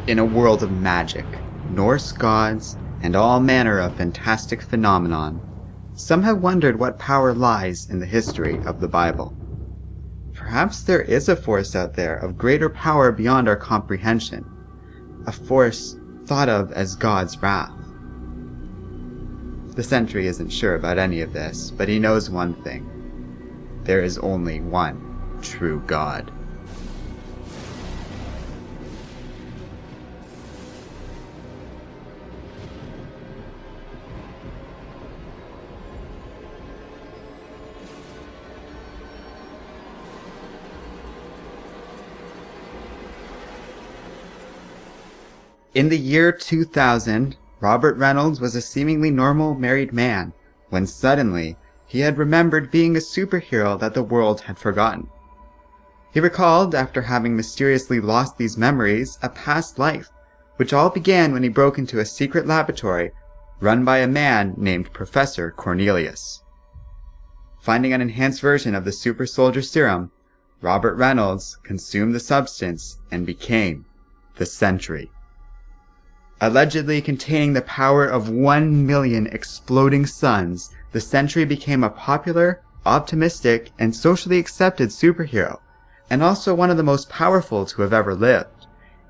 In a world of magic, Norse gods, and all manner of fantastic phenomenon, some have wondered what power lies in the history of the Bible. Perhaps there is a force out there of greater power beyond our comprehension, a force thought of as God's wrath. The Sentry isn't sure about any of this, but he knows one thing. There is only one true God. In the year 2000, Robert Reynolds was a seemingly normal married man, when suddenly he had remembered being a superhero that the world had forgotten. He recalled, after having mysteriously lost these memories, a past life, which all began when he broke into a secret laboratory run by a man named Professor Cornelius. Finding an enhanced version of the super soldier serum, Robert Reynolds consumed the substance and became the Sentry. Allegedly containing the power of 1 million exploding suns, the Sentry became a popular, optimistic, and socially accepted superhero, and also one of the most powerful to have ever lived.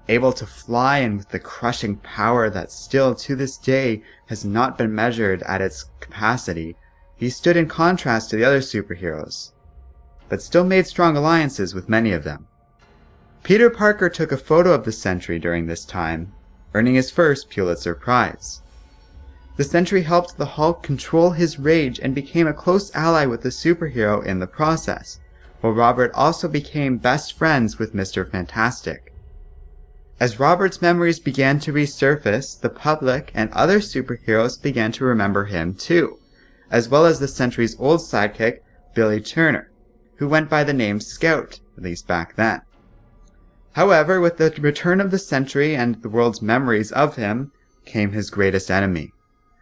Able to fly and with the crushing power that still to this day has not been measured at its capacity, he stood in contrast to the other superheroes, but still made strong alliances with many of them. Peter Parker took a photo of the Sentry during this time, earning his first Pulitzer Prize. The Sentry helped the Hulk control his rage and became a close ally with the superhero in the process, while Robert also became best friends with Mr. Fantastic. As Robert's memories began to resurface, the public and other superheroes began to remember him too, as well as the Sentry's old sidekick, Billy Turner, who went by the name Scout, at least back then. However, with the return of the Sentry and the world's memories of him, came his greatest enemy,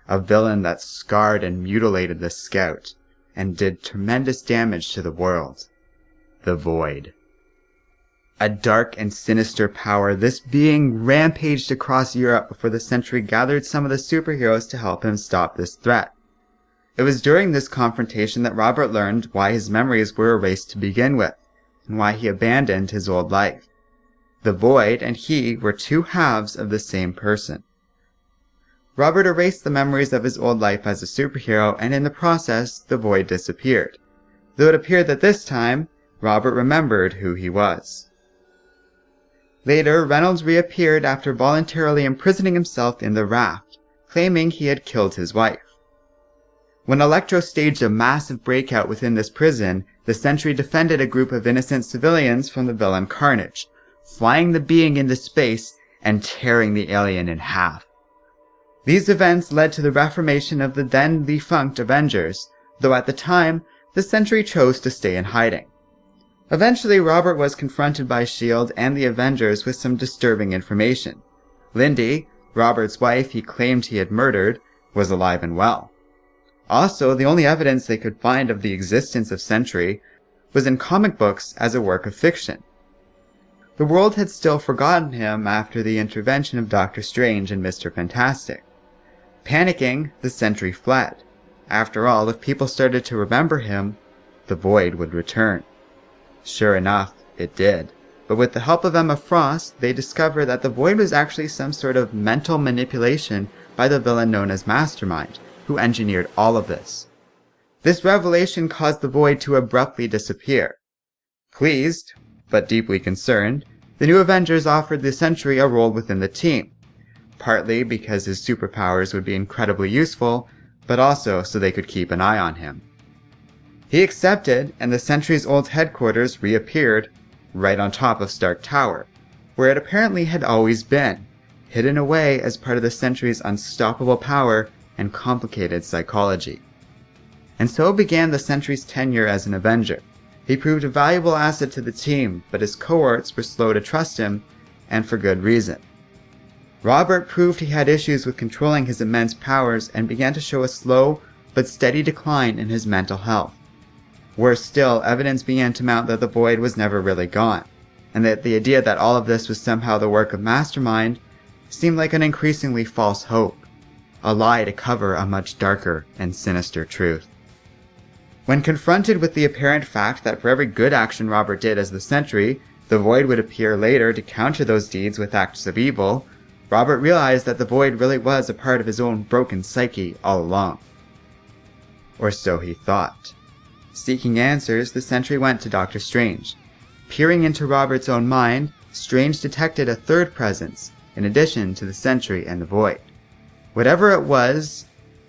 a villain that scarred and mutilated the Scout, and did tremendous damage to the world. The Void. A dark and sinister power, this being rampaged across Europe before the Sentry gathered some of the superheroes to help him stop this threat. It was during this confrontation that Robert learned why his memories were erased to begin with, and why he abandoned his old life. The Void and he were two halves of the same person. Robert erased the memories of his old life as a superhero, and in the process, the Void disappeared, though it appeared that this time, Robert remembered who he was. Later, Reynolds reappeared after voluntarily imprisoning himself in the raft, claiming he had killed his wife. When Electro staged a massive breakout within this prison, the Sentry defended a group of innocent civilians from the villain Carnage, flying the being into space and tearing the alien in half. These events led to the reformation of the then defunct Avengers, though at the time, the Sentry chose to stay in hiding. Eventually, Robert was confronted by S.H.I.E.L.D. and the Avengers with some disturbing information. Lindy, Robert's wife he claimed he had murdered, was alive and well. Also, the only evidence they could find of the existence of Sentry was in comic books as a work of fiction. The world had still forgotten him after the intervention of Doctor Strange and Mr. Fantastic. Panicking, the Sentry fled. After all, if people started to remember him, the Void would return. Sure enough, it did. But with the help of Emma Frost, they discovered that the Void was actually some sort of mental manipulation by the villain known as Mastermind, who engineered all of this. This revelation caused the Void to abruptly disappear. Pleased, but deeply concerned, the new Avengers offered the Sentry a role within the team, partly because his superpowers would be incredibly useful, but also so they could keep an eye on him. He accepted, and the Sentry's old headquarters reappeared right on top of Stark Tower, where it apparently had always been, hidden away as part of the Sentry's unstoppable power and complicated psychology. And so began the Sentry's tenure as an Avenger. He proved a valuable asset to the team, but his cohorts were slow to trust him, and for good reason. Robert proved he had issues with controlling his immense powers and began to show a slow but steady decline in his mental health. Worse still, evidence began to mount that the Void was never really gone. and that the idea that all of this was somehow the work of Mastermind seemed like an increasingly false hope, a lie to cover a much darker and sinister truth. When confronted with the apparent fact that for every good action Robert did as the Sentry, the Void would appear later to counter those deeds with acts of evil, Robert realized that the Void really was a part of his own broken psyche all along. Or so he thought. Seeking answers, the Sentry went to Doctor Strange. Peering into Robert's own mind, Strange detected a third presence, in addition to the Sentry and the Void. Whatever it was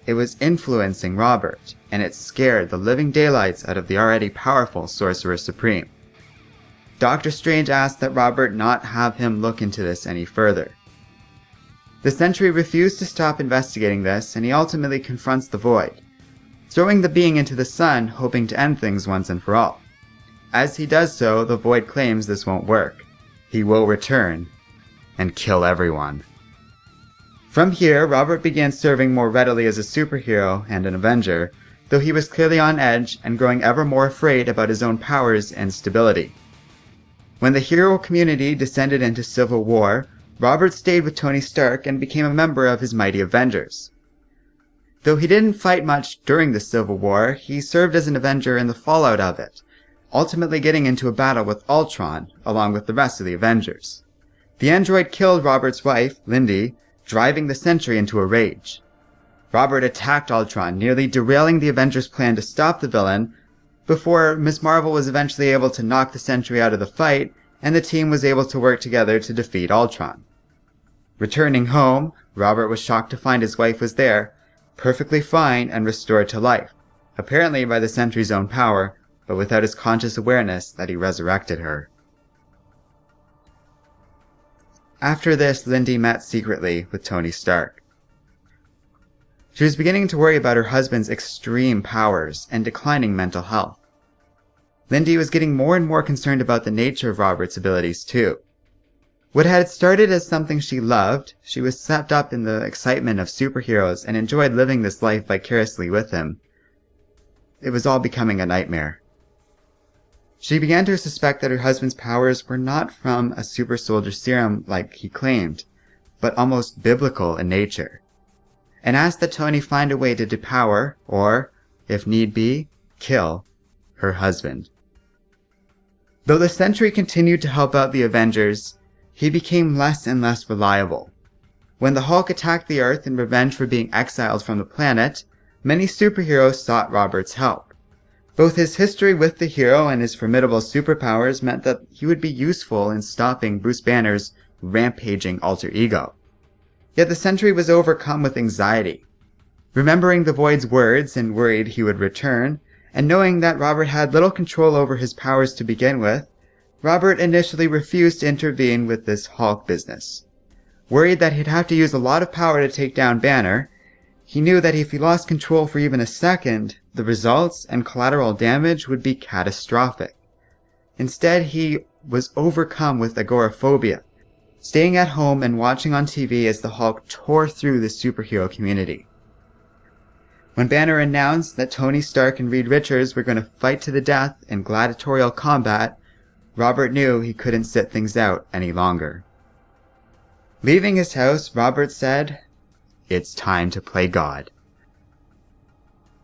influencing Robert, and it scared the living daylights out of the already powerful Sorcerer Supreme. Doctor Strange asked that Robert not have him look into this any further. The Sentry refused to stop investigating this, and he ultimately confronts the Void, throwing the being into the sun, hoping to end things once and for all. As he does so, the Void claims this won't work. He will return and kill everyone. From here, Robert began serving more readily as a superhero and an Avenger, though he was clearly on edge and growing ever more afraid about his own powers and stability. When the hero community descended into civil war, Robert stayed with Tony Stark and became a member of his mighty Avengers. Though he didn't fight much during the Civil War, he served as an Avenger in the fallout of it, ultimately getting into a battle with Ultron, along with the rest of the Avengers. The android killed Robert's wife, Lindy, driving the Sentry into a rage. Robert attacked Ultron, nearly derailing the Avengers' plan to stop the villain, before Ms. Marvel was eventually able to knock the Sentry out of the fight, and the team was able to work together to defeat Ultron. Returning home, Robert was shocked to find his wife was there, perfectly fine and restored to life, apparently by the Sentry's own power, but without his conscious awareness that he resurrected her. After this, Lindy met secretly with Tony Stark. She was beginning to worry about her husband's extreme powers and declining mental health. Lindy was getting more and more concerned about the nature of Robert's abilities too. What had started as something she loved, she was swept up in the excitement of superheroes and enjoyed living this life vicariously with him. It was all becoming a nightmare. She began to suspect that her husband's powers were not from a super soldier serum like he claimed, but almost biblical in nature, and asked that Tony find a way to depower, or, if need be, kill her husband. Though the Sentry continued to help out the Avengers, he became less and less reliable. When the Hulk attacked the Earth in revenge for being exiled from the planet, many superheroes sought Robert's help. Both his history with the hero and his formidable superpowers meant that he would be useful in stopping Bruce Banner's rampaging alter ego. Yet the Sentry was overcome with anxiety. Remembering the Void's words and worried he would return, and knowing that Robert had little control over his powers to begin with, Robert initially refused to intervene with this Hulk business. Worried that he'd have to use a lot of power to take down Banner, he knew that if he lost control for even a second, the results and collateral damage would be catastrophic. Instead, he was overcome with agoraphobia, staying at home and watching on TV as the Hulk tore through the superhero community. When Banner announced that Tony Stark and Reed Richards were going to fight to the death in gladiatorial combat, Robert knew he couldn't sit things out any longer. Leaving his house, Robert said, "It's time to play God."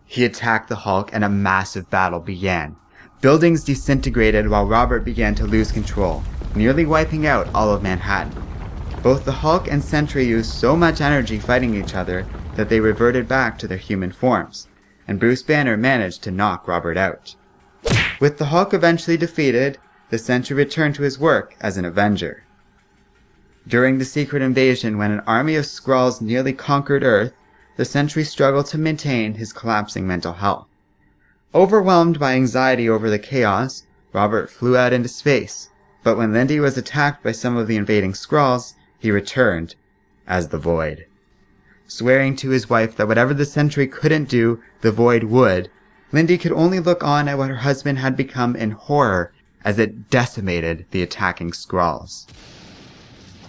He attacked the Hulk and a massive battle began. Buildings disintegrated while Robert began to lose control, nearly wiping out all of Manhattan. Both the Hulk and Sentry used so much energy fighting each other that they reverted back to their human forms, and Bruce Banner managed to knock Robert out. With the Hulk eventually defeated, the Sentry returned to his work as an Avenger. During the Secret Invasion, when an army of Skrulls nearly conquered Earth, the Sentry struggled to maintain his collapsing mental health. Overwhelmed by anxiety over the chaos, Robert flew out into space, but when Lindy was attacked by some of the invading Skrulls, he returned as the Void. Swearing to his wife that whatever the Sentry couldn't do, the Void would, Lindy could only look on at what her husband had become in horror as it decimated the attacking Skrulls.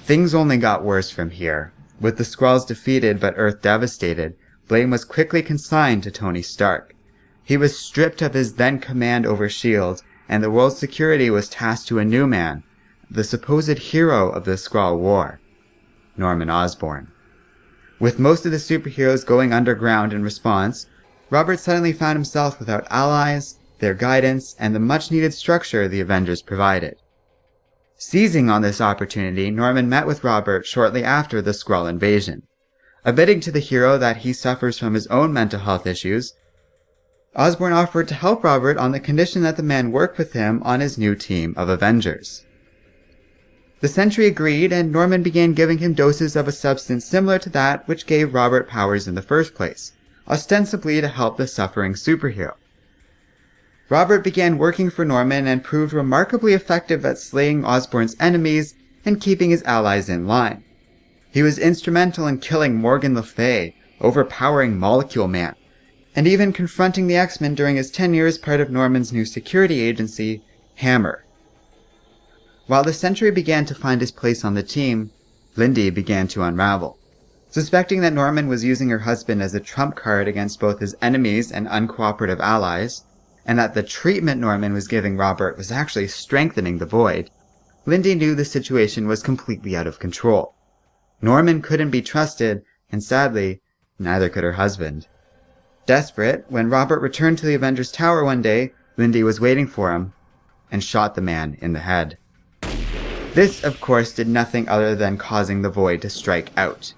Things only got worse from here. With the Skrulls defeated but Earth devastated, blame was quickly consigned to Tony Stark. He was stripped of his then command over S.H.I.E.L.D., and the world's security was tasked to a new man, the supposed hero of the Skrull War, Norman Osborn. With most of the superheroes going underground in response, Robert suddenly found himself without allies, their guidance, and the much-needed structure the Avengers provided. Seizing on this opportunity, Norman met with Robert shortly after the Skrull invasion. Admitting to the hero that he suffers from his own mental health issues, Osborn offered to help Robert on the condition that the man work with him on his new team of Avengers. The Sentry agreed, and Norman began giving him doses of a substance similar to that which gave Robert powers in the first place, ostensibly to help the suffering superhero. Robert began working for Norman and proved remarkably effective at slaying Osborn's enemies and keeping his allies in line. He was instrumental in killing Morgan Le Fay, overpowering Molecule Man, and even confronting the X-Men during his tenure as part of Norman's new security agency, Hammer. While the Sentry began to find his place on the team, Lindy began to unravel. Suspecting that Norman was using her husband as a trump card against both his enemies and uncooperative allies, and that the treatment Norman was giving Robert was actually strengthening the Void, Lindy knew the situation was completely out of control. Norman couldn't be trusted, and sadly, neither could her husband. Desperate, when Robert returned to the Avengers Tower one day, Lindy was waiting for him, and shot the man in the head. This, of course, did nothing other than causing the Void to strike out.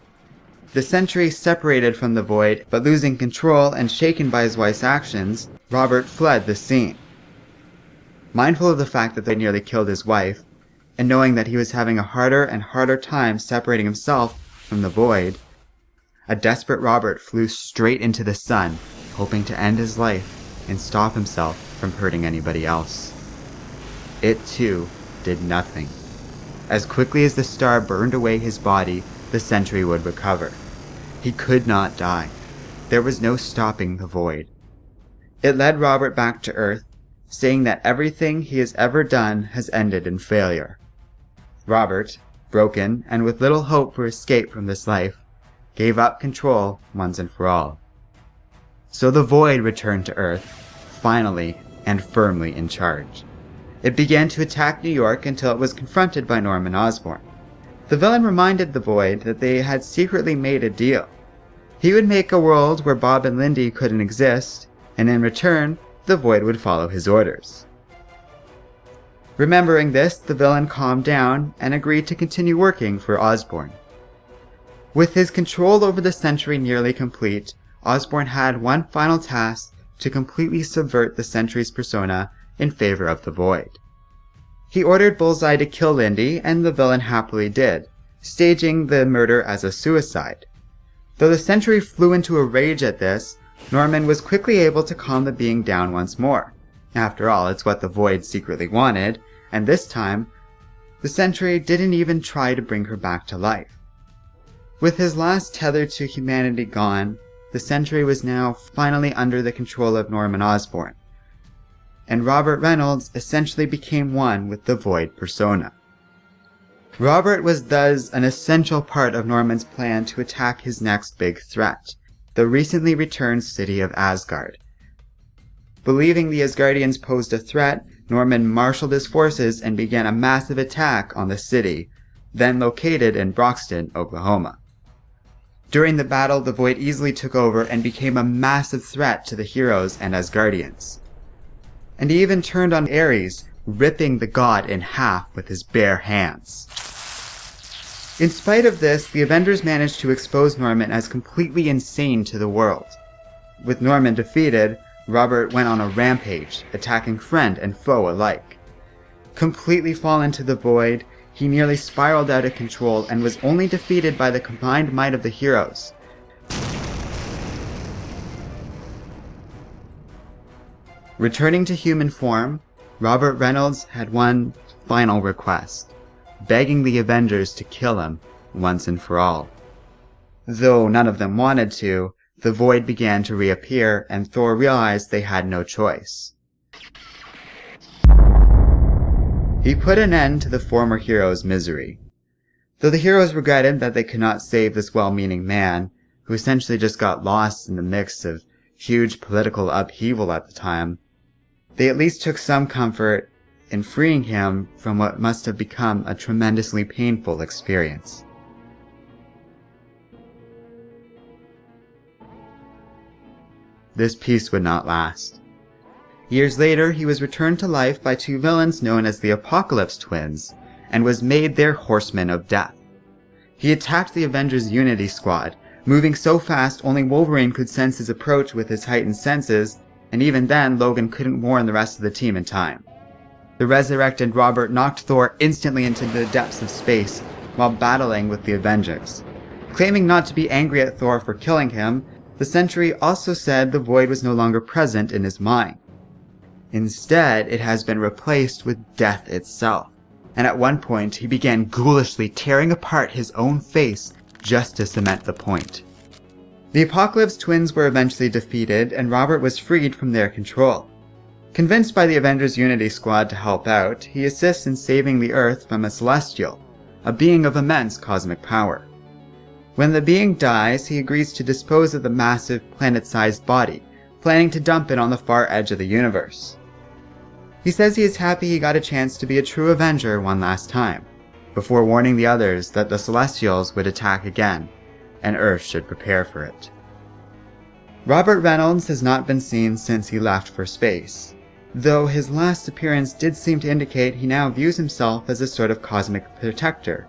The Sentry separated from the Void, but losing control and shaken by his wife's actions, Robert fled the scene. Mindful of the fact that they nearly killed his wife, and knowing that he was having a harder and harder time separating himself from the Void, a desperate Robert flew straight into the sun, hoping to end his life and stop himself from hurting anybody else. It, too, did nothing. As quickly as the star burned away his body, the Sentry would recover. He could not die. There was no stopping the Void. It led Robert back to Earth, saying that everything he has ever done has ended in failure. Robert, broken and with little hope for escape from this life, gave up control once and for all. So the Void returned to Earth, finally and firmly in charge. It began to attack New York until it was confronted by Norman Osborn. The villain reminded the Void that they had secretly made a deal. He would make a world where Bob and Lindy couldn't exist, and in return, the Void would follow his orders. Remembering this, the villain calmed down and agreed to continue working for Osborn. With his control over the Sentry nearly complete, Osborn had one final task to completely subvert the Sentry's persona in favor of the Void. He ordered Bullseye to kill Lindy, and the villain happily did, staging the murder as a suicide. Though the Sentry flew into a rage at this, Norman was quickly able to calm the being down once more. After all, it's what the Void secretly wanted, and this time, the Sentry didn't even try to bring her back to life. With his last tether to humanity gone, the Sentry was now finally under the control of Norman Osborn, and Robert Reynolds essentially became one with the Void persona. Robert was thus an essential part of Norman's plan to attack his next big threat, the recently returned city of Asgard. Believing the Asgardians posed a threat, Norman marshaled his forces and began a massive attack on the city, then located in Broxton, Oklahoma. During the battle, the Void easily took over and became a massive threat to the heroes and Asgardians. And he even turned on Ares, ripping the god in half with his bare hands. In spite of this, the Avengers managed to expose Norman as completely insane to the world. With Norman defeated, Robert went on a rampage, attacking friend and foe alike. Completely fallen to the Void, he nearly spiraled out of control and was only defeated by the combined might of the heroes. Returning to human form, Robert Reynolds had one final request, begging the Avengers to kill him once and for all. Though none of them wanted to, the Void began to reappear, and Thor realized they had no choice. He put an end to the former heroes' misery. Though the heroes regretted that they could not save this well-meaning man, who essentially just got lost in the mix of huge political upheaval at the time, they at least took some comfort in freeing him from what must have become a tremendously painful experience. This peace would not last. Years later, he was returned to life by two villains known as the Apocalypse Twins, and was made their Horsemen of Death. He attacked the Avengers Unity Squad, moving so fast only Wolverine could sense his approach with his heightened senses, and even then Logan couldn't warn the rest of the team in time. The resurrected Robert knocked Thor instantly into the depths of space while battling with the Avengers. Claiming not to be angry at Thor for killing him, the Sentry also said the void was no longer present in his mind. Instead, it has been replaced with death itself, and at one point he began ghoulishly tearing apart his own face just to cement the point. The Apocalypse Twins were eventually defeated, and Robert was freed from their control. Convinced by the Avengers Unity Squad to help out, he assists in saving the Earth from a Celestial, a being of immense cosmic power. When the being dies, he agrees to dispose of the massive planet-sized body, planning to dump it on the far edge of the universe. He says he is happy he got a chance to be a true Avenger one last time, before warning the others that the Celestials would attack again, and Earth should prepare for it. Robert Reynolds has not been seen since he left for space, though his last appearance did seem to indicate he now views himself as a sort of cosmic protector.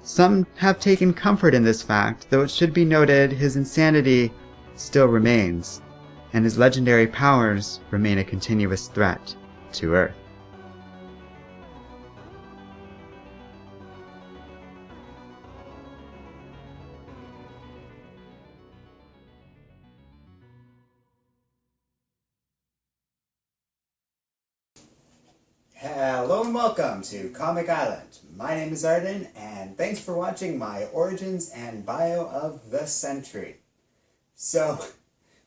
Some have taken comfort in this fact, though it should be noted his insanity still remains, and his legendary powers remain a continuous threat to Earth. Hello and welcome to Comic Island. My name is Arden, and thanks for watching my origins and bio of the Sentry. So,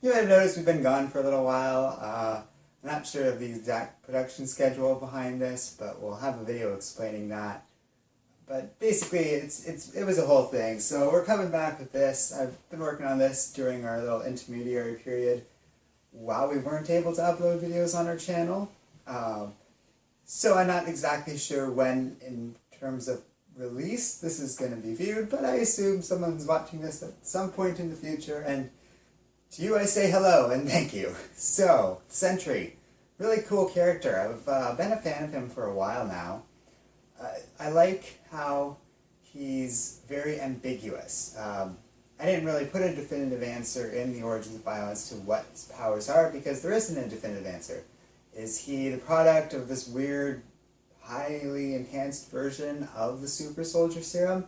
you might have noticed we've been gone for a little while. I'm not sure of the exact production schedule behind this, but we'll have a video explaining that. But basically, it was a whole thing. So we're coming back with this. I've been working on this during our little intermediary period while we weren't able to upload videos on our channel. So I'm not exactly sure when, in terms of release, this is going to be viewed, but I assume someone's watching this at some point in the future, and to you I say hello and thank you. So, Sentry, really cool character. I've been a fan of him for a while now. I like how he's very ambiguous. I didn't really put a definitive answer in the origins bio as to what his powers are, because there isn't a definitive answer. Is he the product of this weird, highly enhanced version of the super soldier serum?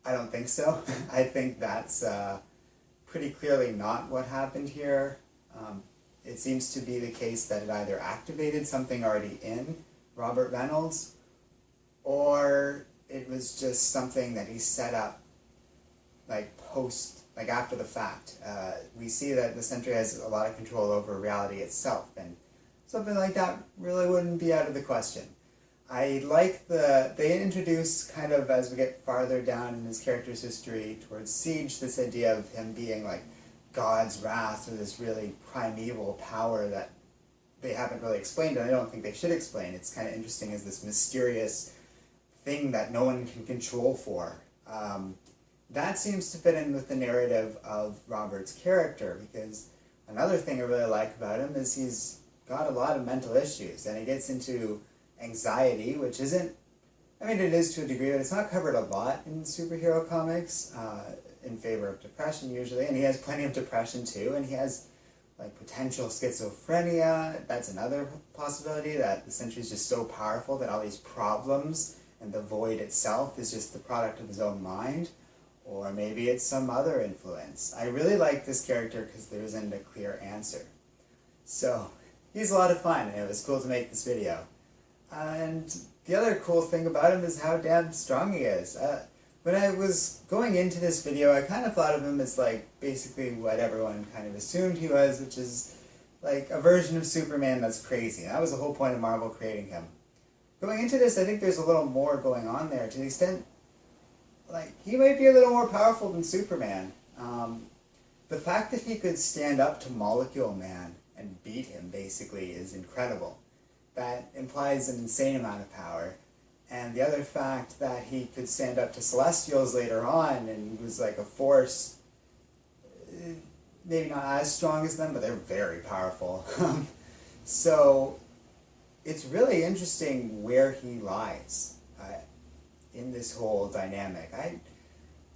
I don't think so. I think that's pretty clearly not what happened here. It seems to be the case that it either activated something already in Robert Reynolds, or it was just something that he set up after the fact. We see that the Sentry has a lot of control over reality itself, and something like that really wouldn't be out of the question. I like they introduce, kind of as we get farther down in his character's history towards Siege, this idea of him being like God's wrath, or this really primeval power that they haven't really explained, and I don't think they should explain. It's kind of interesting as this mysterious thing that no one can control for. That seems to fit in with the narrative of Robert's character, because another thing I really like about him is he's got a lot of mental issues, and he gets into anxiety, which isn't, I mean, it is to a degree, but it's not covered a lot in superhero comics, in favor of depression usually, and he has plenty of depression too, and he has potential schizophrenia. That's another possibility, that the Sentry is just so powerful that all these problems and the void itself is just the product of his own mind, or maybe it's some other influence. I really like this character because there isn't a clear answer. So, he's a lot of fun, and it was cool to make this video. And the other cool thing about him is how damn strong he is. When I was going into this video, I kind of thought of him as basically what everyone kind of assumed he was, which is a version of Superman that's crazy. And that was the whole point of Marvel creating him. Going into this, I think there's a little more going on there, to the extent, he might be a little more powerful than Superman. The fact that he could stand up to Molecule Man and beat him, basically, is incredible. that implies an insane amount of power. And the other fact that he could stand up to Celestials later on and was like a force, maybe not as strong as them, but they're very powerful. So it's really interesting where he lies in this whole dynamic.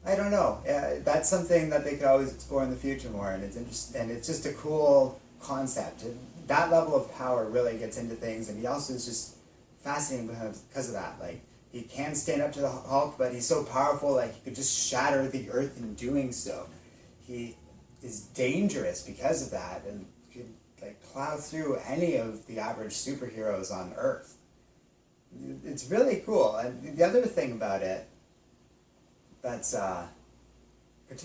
I don't know. That's something that they could always explore in the future more, and it's interesting, and it's just a cool concept. That level of power really gets into things, and he also is just fascinating because of that. Like, he can stand up to the Hulk, but he's so powerful, like he could just shatter the earth in doing so. He is dangerous because of that, and could like plow through any of the average superheroes on Earth. It's really cool. And the other thing about it that's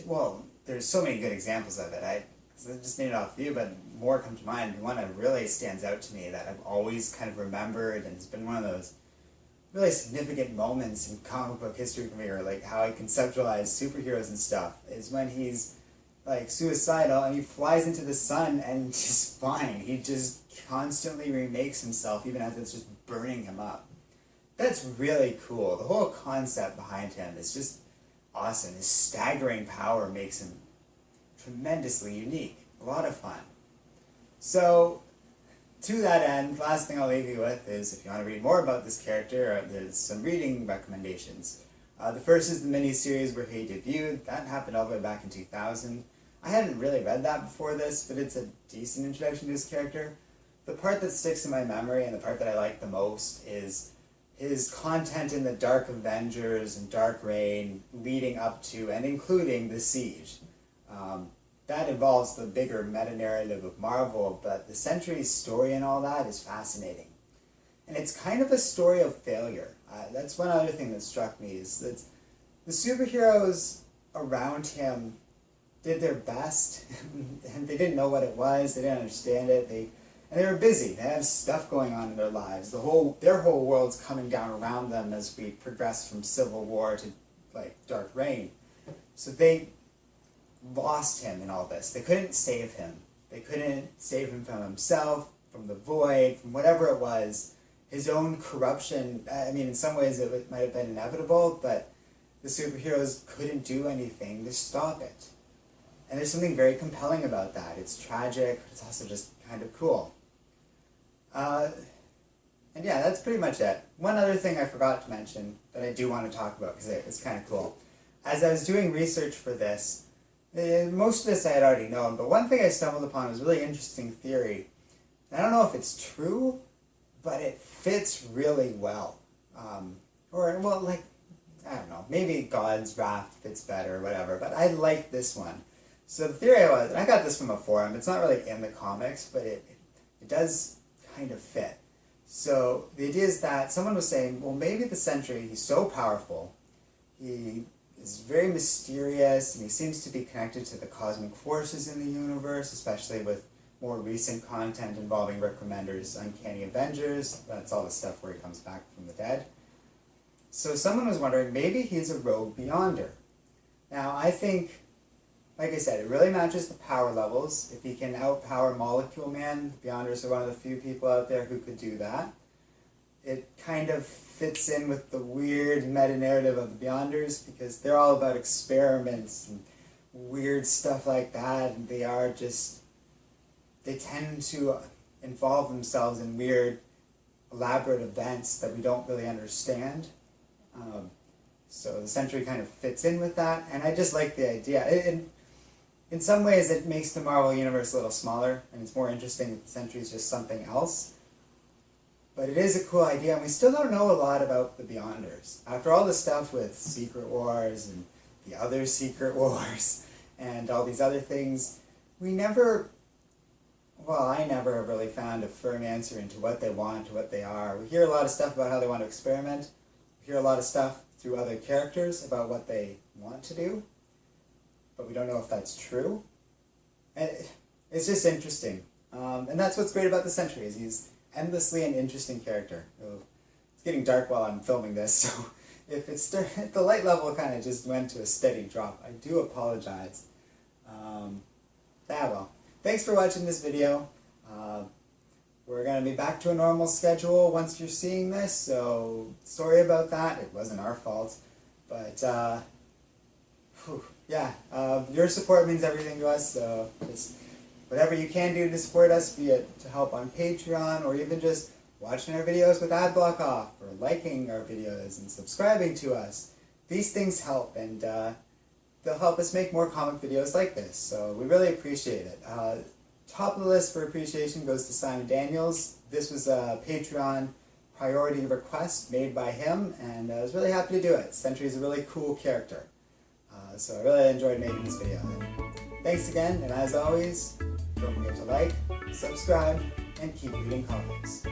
well, there's so many good examples of it. I just named off a few, but more come to mind. One that really stands out to me that I've always kind of remembered, and it's been one of those really significant moments in comic book history for me, or like how I conceptualize superheroes and stuff, is when he's like suicidal and he flies into the sun and just fine. He just constantly remakes himself even as it's just burning him up. That's really cool. The whole concept behind him is just awesome. His staggering power makes him tremendously unique. A lot of fun. So, to that end, last thing I'll leave you with is, if you want to read more about this character, there's some reading recommendations. The first is the mini-series where he debuted. That happened all the way back in 2000. I hadn't really read that before this, but it's a decent introduction to his character. The part that sticks in my memory, and the part that I like the most, is his content in the Dark Avengers and Dark Reign leading up to and including the Siege. That involves the bigger meta-narrative of Marvel, but the Sentry's story and all that is fascinating. And it's kind of a story of failure. That's one other thing that struck me, is that the superheroes around him did their best, and they didn't know what it was, they didn't understand it, and they were busy. They have stuff going on in their lives. Their whole world's coming down around them as we progress from Civil War to like Dark Reign. So they lost him in all this. They couldn't save him. They couldn't save him from himself, from the void, from whatever it was. His own corruption, I mean, in some ways it might have been inevitable, but the superheroes couldn't do anything to stop it. And there's something very compelling about that. It's tragic, but it's also just kind of cool. And yeah, that's pretty much it. One other thing I forgot to mention that I do want to talk about, because it's kind of cool. As I was doing research for this, most of this I had already known, but one thing I stumbled upon was a really interesting theory. And I don't know if it's true, but it fits really well. I don't know, maybe God's wrath fits better or whatever, but I like this one. So the theory was, and I got this from a forum, it's not really in the comics, but it does kind of fit. So the idea is that someone was saying, well, maybe the Sentry, he's so powerful, he is very mysterious, and he seems to be connected to the cosmic forces in the universe, especially with more recent content involving Rick Remender's Uncanny Avengers. That's all the stuff where he comes back from the dead. So someone was wondering, maybe he's a rogue Beyonder. Now, I think, like I said, it really matches the power levels. If he can outpower Molecule Man, the Beyonders are one of the few people out there who could do that. It kind of fits in with the weird meta-narrative of the Beyonders, because they're all about experiments and weird stuff like that, and they tend to involve themselves in weird, elaborate events that we don't really understand. So the Sentry kind of fits in with that, and I just like the idea. In some ways, it makes the Marvel Universe a little smaller, and it's more interesting that the Sentry is just something else. But it is a cool idea, and we still don't know a lot about the Beyonders. After all the stuff with Secret Wars and the other Secret Wars and all these other things, I never have really found a firm answer into what they want, what they are. We hear a lot of stuff about how they want to experiment. We hear a lot of stuff through other characters about what they want to do, but we don't know if that's true. And it's just interesting. And that's what's great about the Sentry, is he's endlessly an interesting character. It's getting dark while I'm filming this, so if the light level kind of just went to a steady drop, I do apologize. Well, thanks for watching this video. We're going to be back to a normal schedule once you're seeing this, so sorry about that. It wasn't our fault. But, your support means everything to us, so just whatever you can do to support us, be it to help on Patreon, or even just watching our videos with ad block off, or liking our videos and subscribing to us. These things help, and they'll help us make more comic videos like this, so we really appreciate it. Top of the list for appreciation goes to Simon Daniels. This was a Patreon priority request made by him, and I was really happy to do it. Sentry is a really cool character, so I really enjoyed making this video. Thanks again, and as always, don't forget to like, subscribe, and keep reading comics.